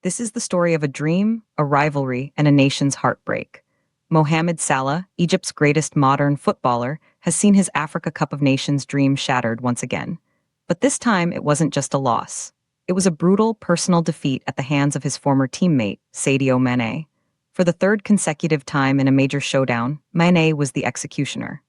This is the story of a dream, a rivalry, and a nation's heartbreak. Mohamed Salah, Egypt's greatest modern footballer, has seen his Africa Cup of Nations dream shattered once again. But this time, it wasn't just a loss. It was a brutal, personal defeat at the hands of his former teammate, Sadio Mane. For the third consecutive time in a major showdown, Mane was the executioner.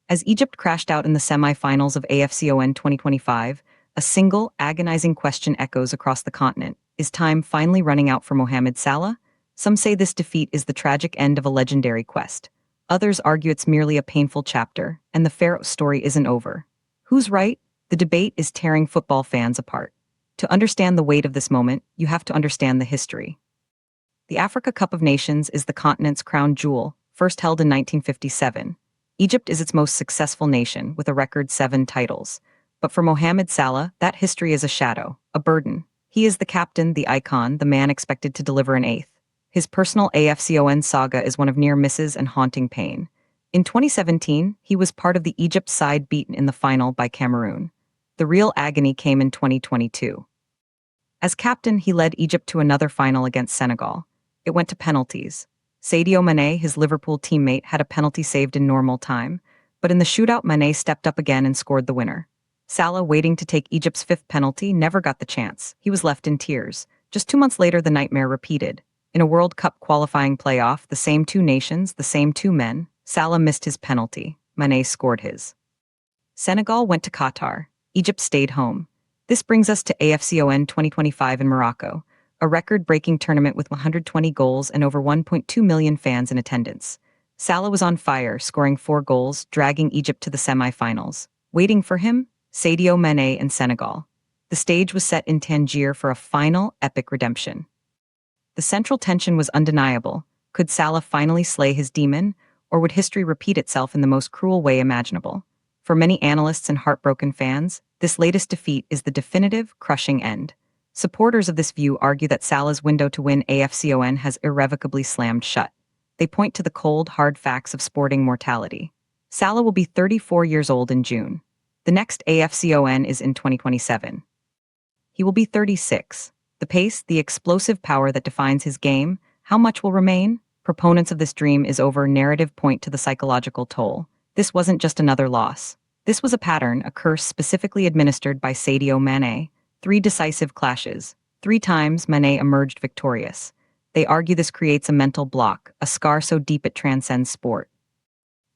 As Egypt crashed out in the semi-finals of AFCON 2025, a single, agonizing question echoes across the continent. Is time finally running out for Mohamed Salah? Some say this defeat is the tragic end of a legendary quest. Others argue it's merely a painful chapter, and the Pharaoh story isn't over. Who's right? The debate is tearing football fans apart. To understand the weight of this moment, you have to understand the history. The Africa Cup of Nations is the continent's crown jewel, first held in 1957. Egypt is its most successful nation, with a record 7 titles. But for Mohamed Salah, that history is a shadow, a burden. He is the captain, the icon, the man expected to deliver an eighth. His personal AFCON saga is one of near misses and haunting pain. In 2017, he was part of the Egypt side beaten in the final by Cameroon. The real agony came in 2022. As captain, he led Egypt to another final against Senegal. It went to penalties. Sadio Mane, his Liverpool teammate, had a penalty saved in normal time, but in the shootout, Mane stepped up again and scored the winner. Salah, waiting to take Egypt's 5th penalty, never got the chance. He was left in tears. Just 2 months later, the nightmare repeated. In a World Cup qualifying playoff, the same 2 nations, the same 2 men, Salah missed his penalty. Mane scored his. Senegal went to Qatar. Egypt stayed home. This brings us to AFCON 2025 in Morocco, a record-breaking tournament with 120 goals and over 1.2 million fans in attendance. Salah was on fire, scoring 4 goals, dragging Egypt to the semi-finals. Waiting for him, Sadio Mane and Senegal. The stage was set in Tangier for a final, epic redemption. The central tension was undeniable. Could Salah finally slay his demon, or would history repeat itself in the most cruel way imaginable? For many analysts and heartbroken fans, this latest defeat is the definitive, crushing end. Supporters of this view argue that Salah's window to win AFCON has irrevocably slammed shut. They point to the cold, hard facts of sporting mortality. Salah will be 34 years old in June. The next AFCON is in 2027. He will be 36. The pace, the explosive power that defines his game, how much will remain? Proponents of this dream is over narrative point to the psychological toll. This wasn't just another loss. This was a pattern, a curse specifically administered by Sadio Mane. 3 decisive clashes. 3 times Mane emerged victorious. They argue this creates a mental block, a scar so deep it transcends sport.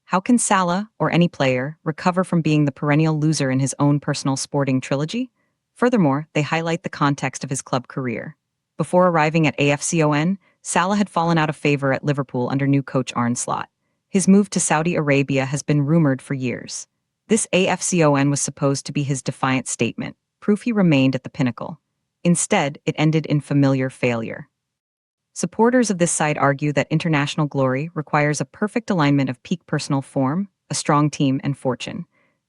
How can Salah, or any player, recover from being the perennial loser in his own personal sporting trilogy? Furthermore, they highlight the context of his club career. Before arriving at AFCON, Salah had fallen out of favor at Liverpool under new coach Arne Slot. His move to Saudi Arabia has been rumored for years. This AFCON was supposed to be his defiant statement, proof he remained at the pinnacle. Instead, it ended in familiar failure. Supporters of this side argue that international glory requires a perfect alignment of peak personal form, a strong team, and fortune.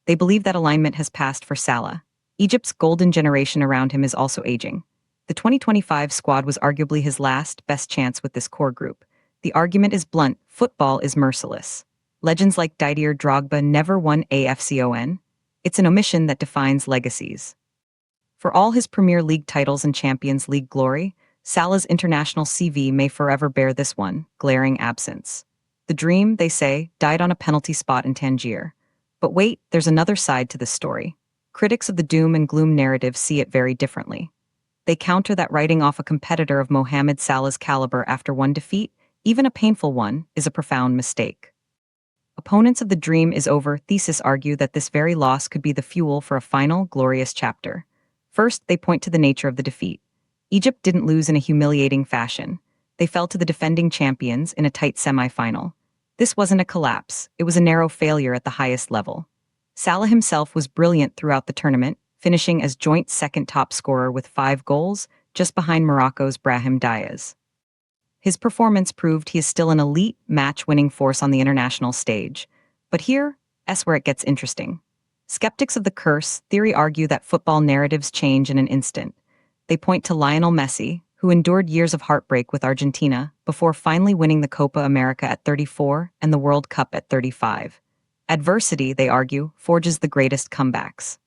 They believe that alignment has passed for Salah. Egypt's golden generation around him is also aging. The 2025 squad was arguably his last, best chance with this core group. The argument is blunt: football is merciless. Legends like Didier Drogba never won AFCON. It's an omission that defines legacies. For all his Premier League titles and Champions League glory, Salah's international CV may forever bear this one, glaring absence. The dream, they say, died on a penalty spot in Tangier. But wait, there's another side to this story. Critics of the doom and gloom narrative see it very differently. They counter that writing off a competitor of Mohamed Salah's caliber after one defeat, even a painful one, is a profound mistake. Opponents of the dream is over thesis argue that this very loss could be the fuel for a final, glorious chapter. First, they point to the nature of the defeat. Egypt didn't lose in a humiliating fashion. They fell to the defending champions in a tight semi-final. This wasn't a collapse, it was a narrow failure at the highest level. Salah himself was brilliant throughout the tournament, finishing as joint second top scorer with 5 goals, just behind Morocco's Brahim Diaz. His performance proved he is still an elite, match-winning force on the international stage. But here's where it gets interesting. Skeptics of the curse theory argue that football narratives change in an instant. They point to Lionel Messi, who endured years of heartbreak with Argentina before finally winning the Copa America at 34 and the World Cup at 35. Adversity, they argue, forges the greatest comebacks.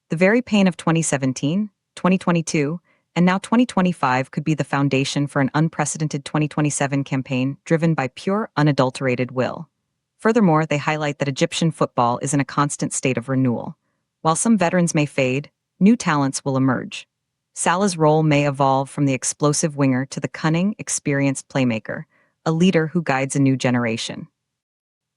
The very pain of 2017, 2022, And now 2025 could be the foundation for an unprecedented 2027 campaign driven by pure, unadulterated will. Furthermore, they highlight that Egyptian football is in a constant state of renewal. While some veterans may fade, new talents will emerge. Salah's role may evolve from the explosive winger to the cunning, experienced playmaker, a leader who guides a new generation.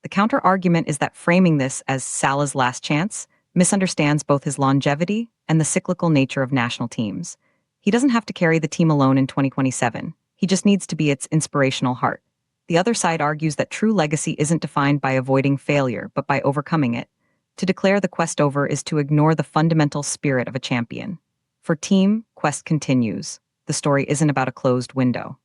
The counter-argument is that framing this as Salah's last chance misunderstands both his longevity and the cyclical nature of national teams. He doesn't have to carry the team alone in 2027. He just needs to be its inspirational heart. The other side argues that true legacy isn't defined by avoiding failure, but by overcoming it. To declare the quest over is to ignore the fundamental spirit of a champion. For Team, quest continues. The story isn't about a closed window.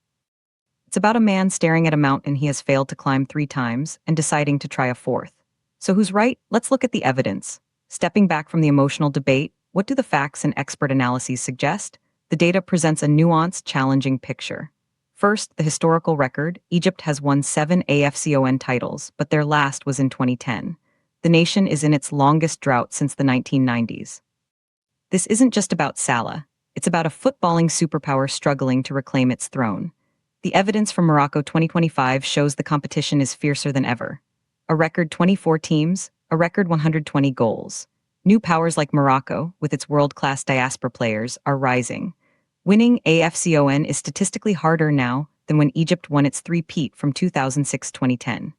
It's about a man staring at a mountain he has failed to climb 3 times and deciding to try a 4th. So who's right? Let's look at the evidence. Stepping back from the emotional debate, what do the facts and expert analyses suggest? The data presents a nuanced, challenging picture. First, the historical record. Egypt has won 7 AFCON titles, but their last was in 2010. The nation is in its longest drought since the 1990s. This isn't just about Salah. It's about a footballing superpower struggling to reclaim its throne. The evidence from Morocco 2025 shows the competition is fiercer than ever. A record 24 teams, a record 120 goals. New powers like Morocco, with its world-class diaspora players, are rising. Winning AFCON is statistically harder now than when Egypt won its three-peat from 2006-2010.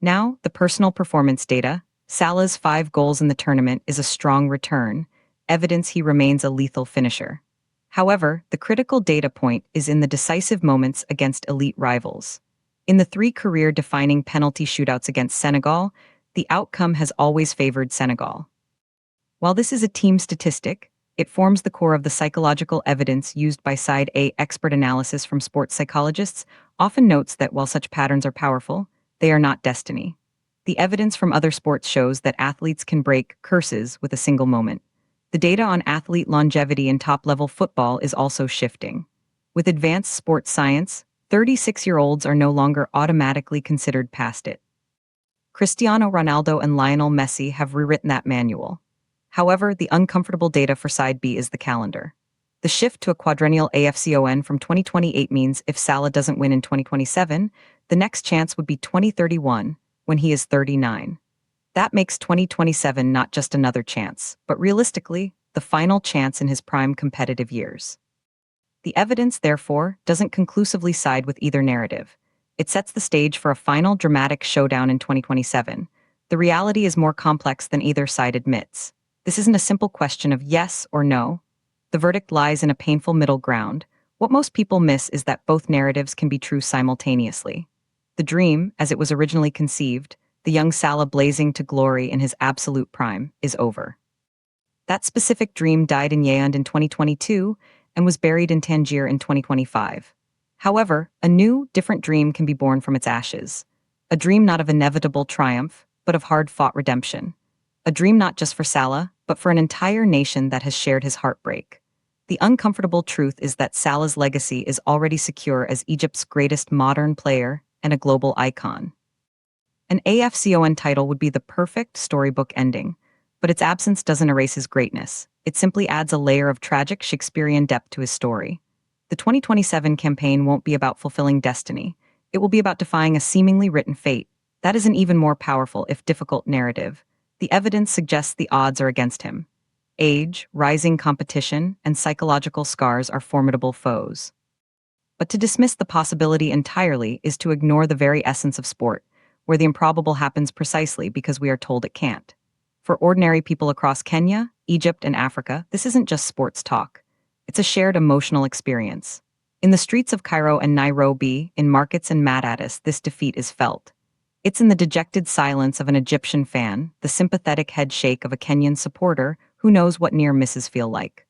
Now, the personal performance data. Salah's 5 goals in the tournament is a strong return, evidence he remains a lethal finisher. However, the critical data point is in the decisive moments against elite rivals. In the 3 career-defining penalty shootouts against Senegal, the outcome has always favored Senegal. While this is a team statistic, it forms the core of the psychological evidence used by Side A. Expert analysis from sports psychologists often notes that while such patterns are powerful, they are not destiny. The evidence from other sports shows that athletes can break curses with a single moment. The data on athlete longevity in top-level football is also shifting. With advanced sports science, 36-year-olds are no longer automatically considered past it. Cristiano Ronaldo and Lionel Messi have rewritten that manual. However, the uncomfortable data for Side B is the calendar. The shift to a quadrennial AFCON from 2028 means if Salah doesn't win in 2027, the next chance would be 2031, when he is 39. That makes 2027 not just another chance, but realistically, the final chance in his prime competitive years. The evidence, therefore, doesn't conclusively side with either narrative. It sets the stage for a final dramatic showdown in 2027. The reality is more complex than either side admits. This isn't a simple question of yes or no. The verdict lies in a painful middle ground. What most people miss is that both narratives can be true simultaneously. The dream, as it was originally conceived, the young Salah blazing to glory in his absolute prime, is over. That specific dream died in Yaoundé in 2022 and was buried in Tangier in 2025. However, a new, different dream can be born from its ashes. A dream not of inevitable triumph, but of hard-fought redemption. A dream not just for Salah, but for an entire nation that has shared his heartbreak. The uncomfortable truth is that Salah's legacy is already secure as Egypt's greatest modern player and a global icon. An AFCON title would be the perfect storybook ending, but its absence doesn't erase his greatness. It simply adds a layer of tragic Shakespearean depth to his story. The 2027 campaign won't be about fulfilling destiny. It will be about defying a seemingly written fate. That is an even more powerful, if difficult, narrative. The evidence suggests the odds are against him. Age, rising competition, and psychological scars are formidable foes. But to dismiss the possibility entirely is to ignore the very essence of sport, where the improbable happens precisely because we are told it can't. For ordinary people across Kenya, Egypt, and Africa, this isn't just sports talk. It's a shared emotional experience. In the streets of Cairo and Nairobi, in markets and Madatis, this defeat is felt. It's in the dejected silence of an Egyptian fan, the sympathetic head shake of a Kenyan supporter who knows what near misses feel like.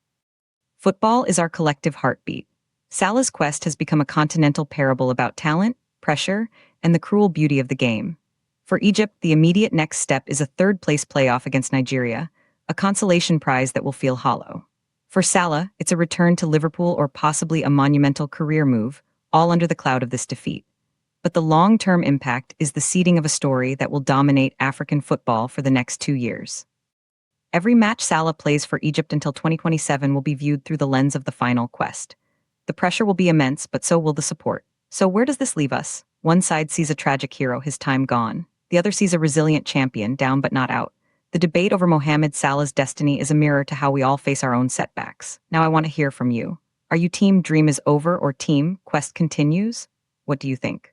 Football is our collective heartbeat. Salah's quest has become a continental parable about talent, pressure, and the cruel beauty of the game. For Egypt, the immediate next step is a third-place playoff against Nigeria, a consolation prize that will feel hollow. For Salah, it's a return to Liverpool or possibly a monumental career move, all under the cloud of this defeat. But the long-term impact is the seeding of a story that will dominate African football for the next 2 years. Every match Salah plays for Egypt until 2027 will be viewed through the lens of the final quest. The pressure will be immense, but so will the support. So where does this leave us? One side sees a tragic hero, his time gone. The other sees a resilient champion, down but not out. The debate over Mohamed Salah's destiny is a mirror to how we all face our own setbacks. Now I want to hear from you. Are you team dream is over or team quest continues? What do you think?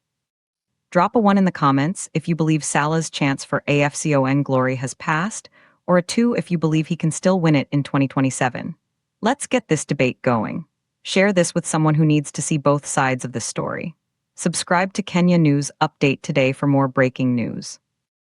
Drop a 1 in the comments if you believe Salah's chance for AFCON glory has passed, or a 2 if you believe he can still win it in 2027. Let's get this debate going. Share this with someone who needs to see both sides of the story. Subscribe to Kenya News Update today for more breaking news.